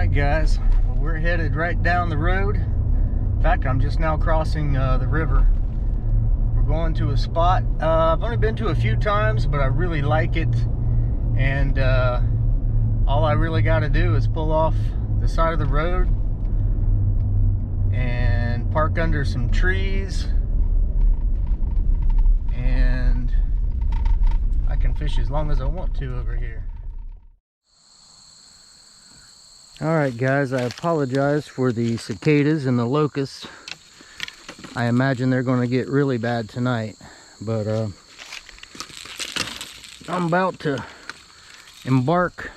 Alright guys, well, we're headed right down the road. In fact, I'm just now crossing the river. We're going to a spot I've only been to a few times, but I really like it. And all I really got to do is pull off the side of the road and park under some trees, and I can fish as long as I want to over here. Alright guys, I apologize for the cicadas and the locusts. I imagine they're going to get really bad tonight, but I'm about to embark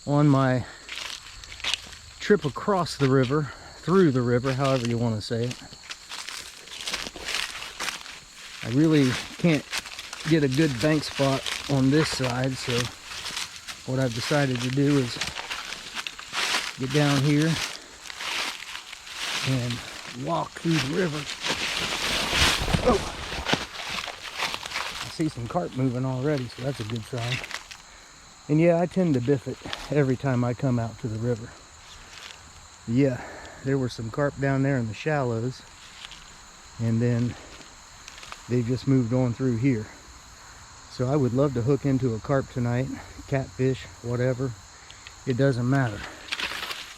on my trip across the river, through the river, however you want to say it. I really can't get a good bank spot on this side, so what I've decided to do is get down here and walk through the river. Oh, I see some carp moving already, so that's a good sign. And yeah, I tend to biff it every time I come out to the river. Yeah, there were some carp down there in the shallows, and then they just moved on through here. So I would love to hook into a carp tonight, catfish, whatever. It doesn't matter.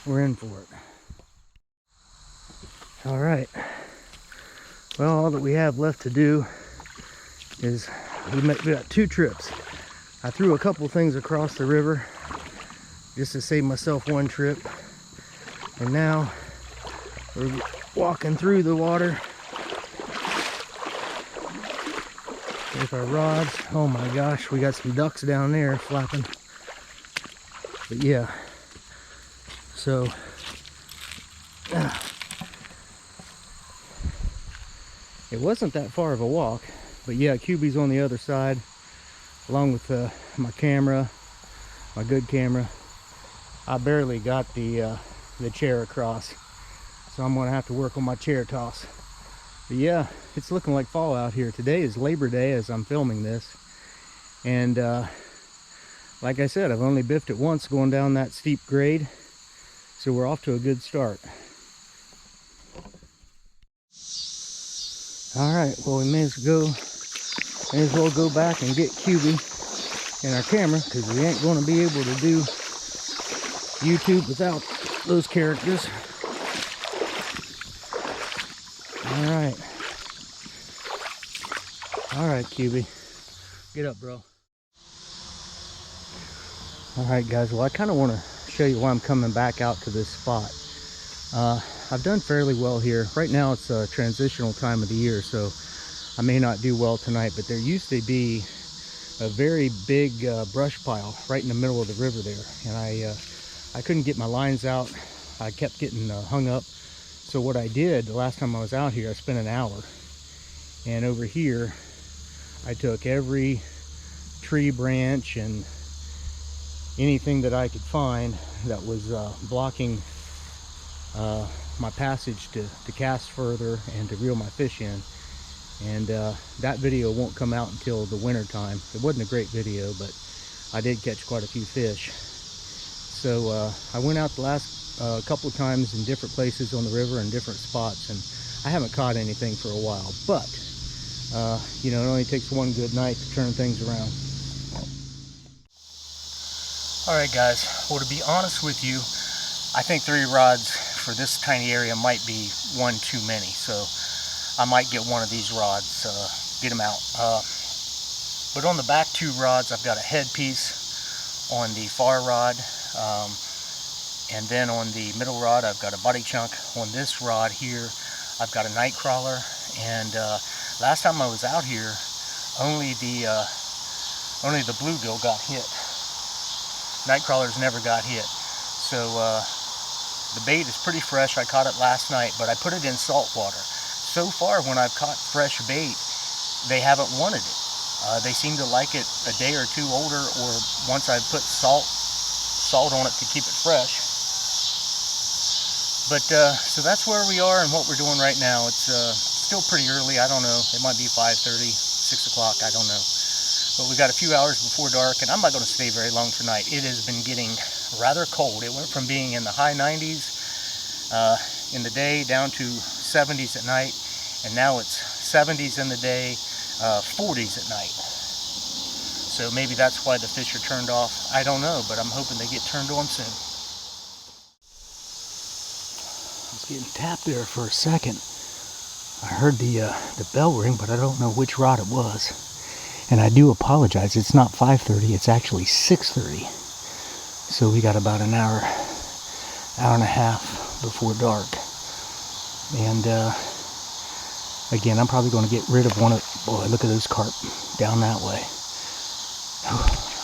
We're in for it. All right. Well, all that we have left to do is we got two trips. I threw a couple things across the river just to save myself one trip. And now we're walking through the water with our rods. Oh my gosh, we got some ducks down there flapping. But yeah. So, it wasn't that far of a walk, but yeah, QB's on the other side, along with my camera, my good camera. I barely got the chair across, so I'm gonna have to work on my chair toss. But yeah, it's looking like fall out here. Today is Labor Day as I'm filming this, and like I said, I've only biffed it once going down that steep grade. So we're off to a good start. All right, well, we may as well go back and get QB and our camera, because we ain't going to be able to do YouTube without those characters. All right, QB, get up, bro. All right, guys. Well, I kind of want to show you why I'm coming back out to this spot. I've done fairly well here. Right now it's a transitional time of the year, so I may not do well tonight, but there used to be a very big brush pile right in the middle of the river there, and I couldn't get my lines out. I kept getting hung up. So what I did the last time I was out here, I spent an hour, and over here I took every tree branch and anything that I could find that was blocking my passage to cast further and to reel my fish in. And that video won't come out until the winter time. It wasn't a great video, but I did catch quite a few fish. So I went out the last couple of times in different places on the river and different spots, and I haven't caught anything for a while, but you know, it only takes one good night to turn things around. Alright guys, well, to be honest with you, I think 3 rods for this tiny area might be one too many, so I might get one of these rods, get them out. But on the back 2 rods, I've got a headpiece on the far rod, and then on the middle rod, I've got a body chunk. On this rod here, I've got a night crawler, and last time I was out here, only the bluegill got hit. Night crawlers never got hit. So the bait is pretty fresh. I caught it last night, but I put it in salt water. So far, when I've caught fresh bait, they haven't wanted it. They seem to like it a day or 2 older, or once I've put salt on it to keep it fresh. But so that's where we are and what we're doing right now. It's still pretty early. I don't know. It might be 5:30, 6 o'clock. I don't know. But we got a few hours before dark, and I'm not going to stay very long tonight. It has been getting rather cold. It went from being in the high 90s in the day down to 70s at night, and now it's 70s in the day, 40s at night. So maybe that's why the fish are turned off. I don't know, but I'm hoping they get turned on soon. I was getting tapped there for a second. I heard the bell ring, but I don't know which rod it was. And I do apologize. It's not 5:30. It's actually 6:30. So we got about an hour and a half before dark. And again, I'm probably going to get rid of one of. Boy, look at those carp down that way.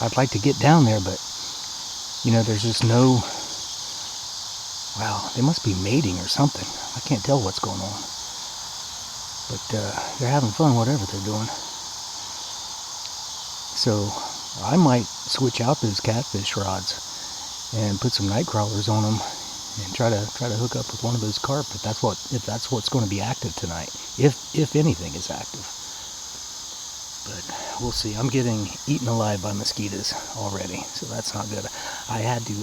I'd like to get down there, but you know, there's just no. Wow, they must be mating or something. I can't tell what's going on. But they're having fun, whatever they're doing. So I might switch out those catfish rods and put some night crawlers on them and try to hook up with one of those carp if that's what's going to be active tonight, if anything is active. But we'll see. I'm getting eaten alive by mosquitoes already, so that's not good. I had to.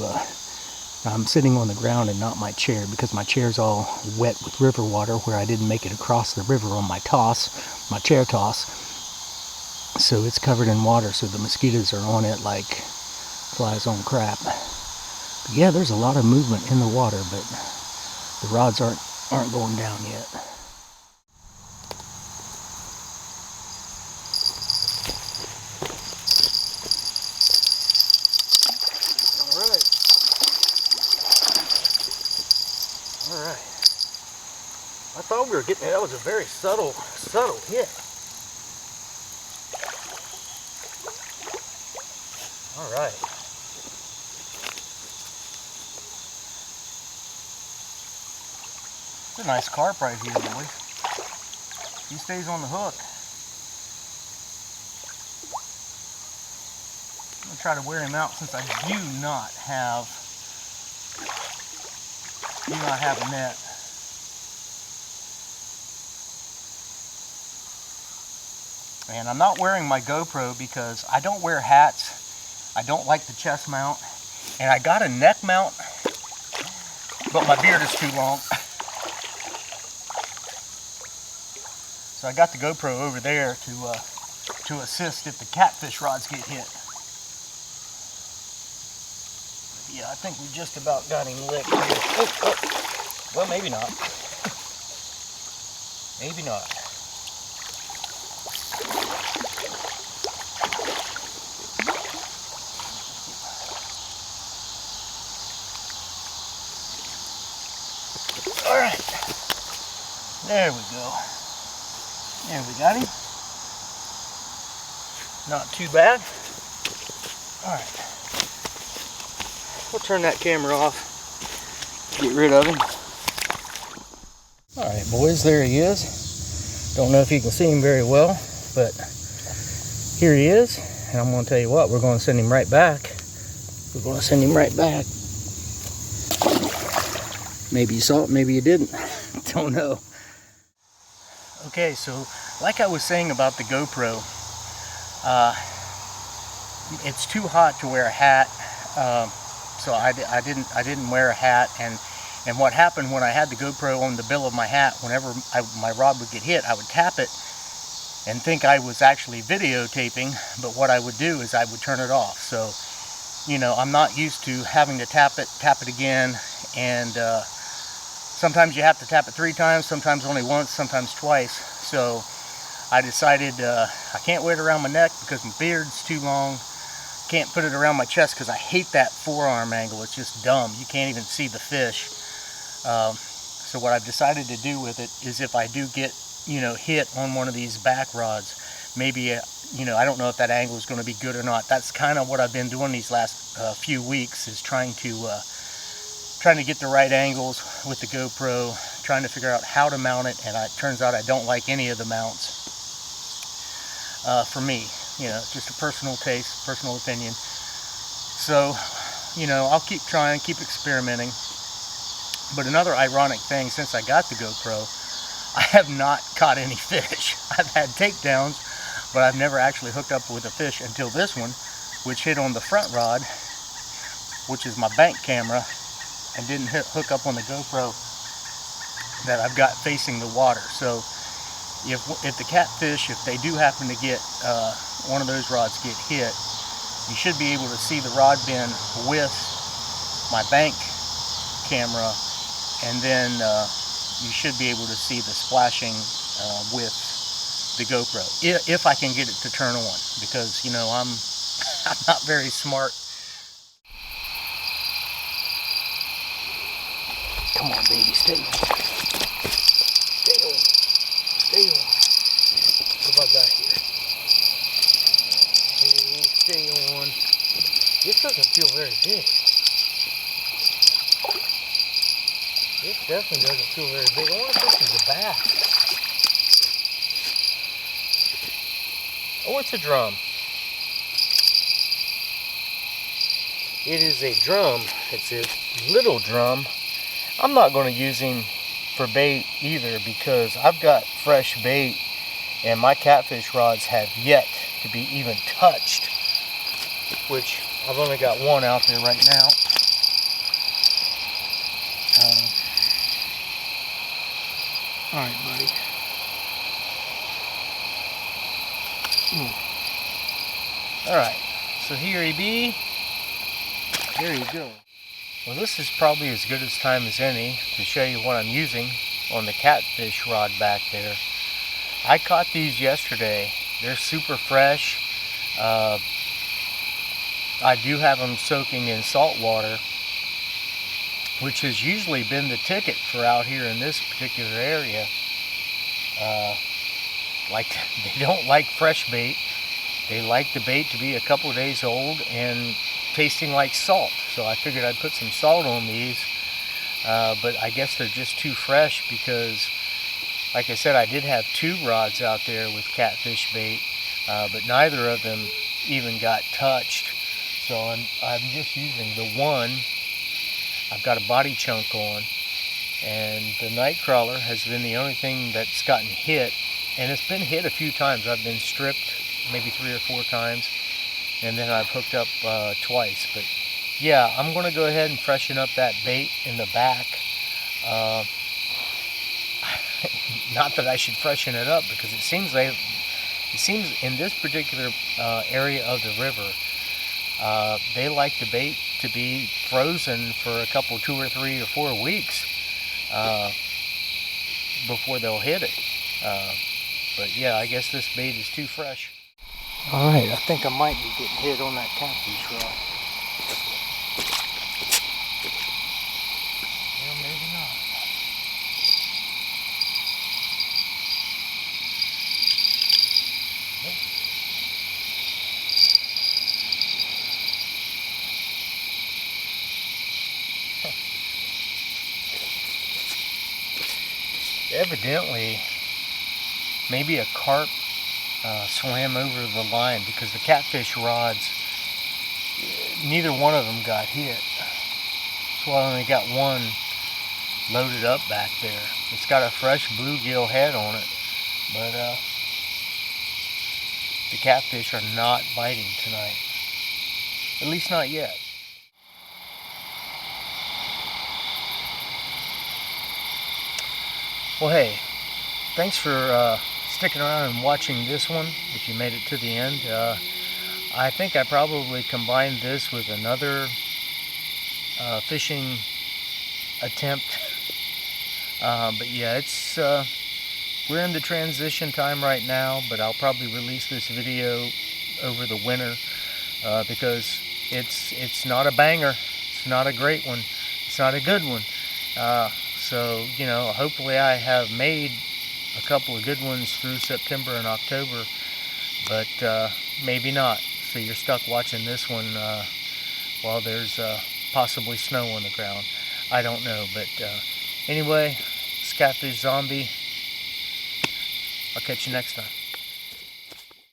I'm sitting on the ground and not my chair because my chair's all wet with river water where I didn't make it across the river on my chair toss. So it's covered in water, so the mosquitoes are on it like flies on crap. But yeah, there's a lot of movement in the water, but the rods aren't going down yet. All right. I thought we were getting it. That was a very subtle hit. All right. It's a nice carp right here, boys. He stays on the hook. I'm gonna try to wear him out since I do not have a net. And I'm not wearing my GoPro because I don't wear hats. I don't like the chest mount. And I got a neck mount, but my beard is too long. So I got the GoPro over there to assist if the catfish rods get hit. Yeah, I think we just about got him licked here. Oh. Well, maybe not. Maybe not. All right. There we go. There we got him. Not too bad. All right. We'll turn that camera off. Get rid of him. All right, boys, there he is. Don't know if you can see him very well, but here he is. And I'm going to tell you what, we're going to send him right back. We're going to send him right back. Maybe you saw it, maybe you didn't. Don't know. Okay, so like I was saying about the GoPro, it's too hot to wear a hat. So I didn't wear a hat, and what happened when I had the GoPro on the bill of my hat, whenever my rod would get hit, I would tap it and think I was actually videotaping, but what I would do is I would turn it off. So, you know, I'm not used to having to tap it again, and sometimes you have to tap it 3 times, sometimes only once, sometimes twice. So I decided I can't wear it around my neck because my beard's too long. Can't put it around my chest because I hate that forearm angle. It's just dumb. You can't even see the fish. So what I've decided to do with it is if I do get, you know, hit on one of these back rods, maybe, you know, I don't know if that angle is going to be good or not. That's kind of what I've been doing these last few weeks, is trying to get the right angles with the GoPro, trying to figure out how to mount it, and it turns out I don't like any of the mounts for me. You know, just a personal taste, personal opinion. So, you know, I'll keep trying, keep experimenting. But another ironic thing, since I got the GoPro, I have not caught any fish. I've had takedowns, but I've never actually hooked up with a fish until this one, which hit on the front rod, which is my bank camera, and didn't hook up on the GoPro that I've got facing the water. So if the catfish, if they do happen to get one of those rods get hit, you should be able to see the rod bend with my bank camera, and then you should be able to see the splashing with the GoPro, if I can get it to turn on, because you know I'm not very smart. Come on, baby, stay on. Stay on. Stay on. What have I got here? Oh, stay on. This doesn't feel very big. This definitely doesn't feel very big. I wonder if this is a bass. Oh, it's a drum. It is a drum. It's a little drum. I'm not going to use him for bait either, because I've got fresh bait and my catfish rods have yet to be even touched, which I've only got one out there right now. All right, buddy. All right, so here he be. There you go. Well, this is probably as good as time as any to show you what I'm using on the catfish rod back there. I caught these yesterday. They're super fresh. I do have them soaking in salt water, which has usually been the ticket for out here in this particular area. Like, they don't like fresh bait. They like the bait to be a couple of days old and tasting like salt. So I figured I'd put some salt on these, but I guess they're just too fresh, because like I said, I did have 2 rods out there with catfish bait, but neither of them even got touched. So I'm just using the one. I've got a body chunk on, and the night crawler has been the only thing that's gotten hit, and it's been hit a few times. I've been stripped maybe 3 or 4 times, and then I've hooked up twice. But yeah, I'm going to go ahead and freshen up that bait in the back. Not that I should freshen it up, because it seems in this particular area of the river, they like the bait to be frozen for a couple, 2 or 3 or 4 weeks before they'll hit it. But yeah, I guess this bait is too fresh. All right, I think I might be getting hit on that catfish rod. Well, maybe not. Evidently, maybe a carp swam over the line, because the catfish rods, neither one of them got hit. So I only got one loaded up back there. It's got a fresh bluegill head on it, but the catfish are not biting tonight. At least not yet. Well, hey, thanks for sticking around and watching this one, if you made it to the end. I think I probably combined this with another fishing attempt. But yeah, it's we're in the transition time right now, but I'll probably release this video over the winter, because it's not a banger. It's not a great one. It's not a good one. So, you know, hopefully I have made a couple of good ones through September and October, but maybe not. So you're stuck watching this one while there's possibly snow on the ground. I don't know, but anyway, it's Catfish Zombie. I'll catch you next time.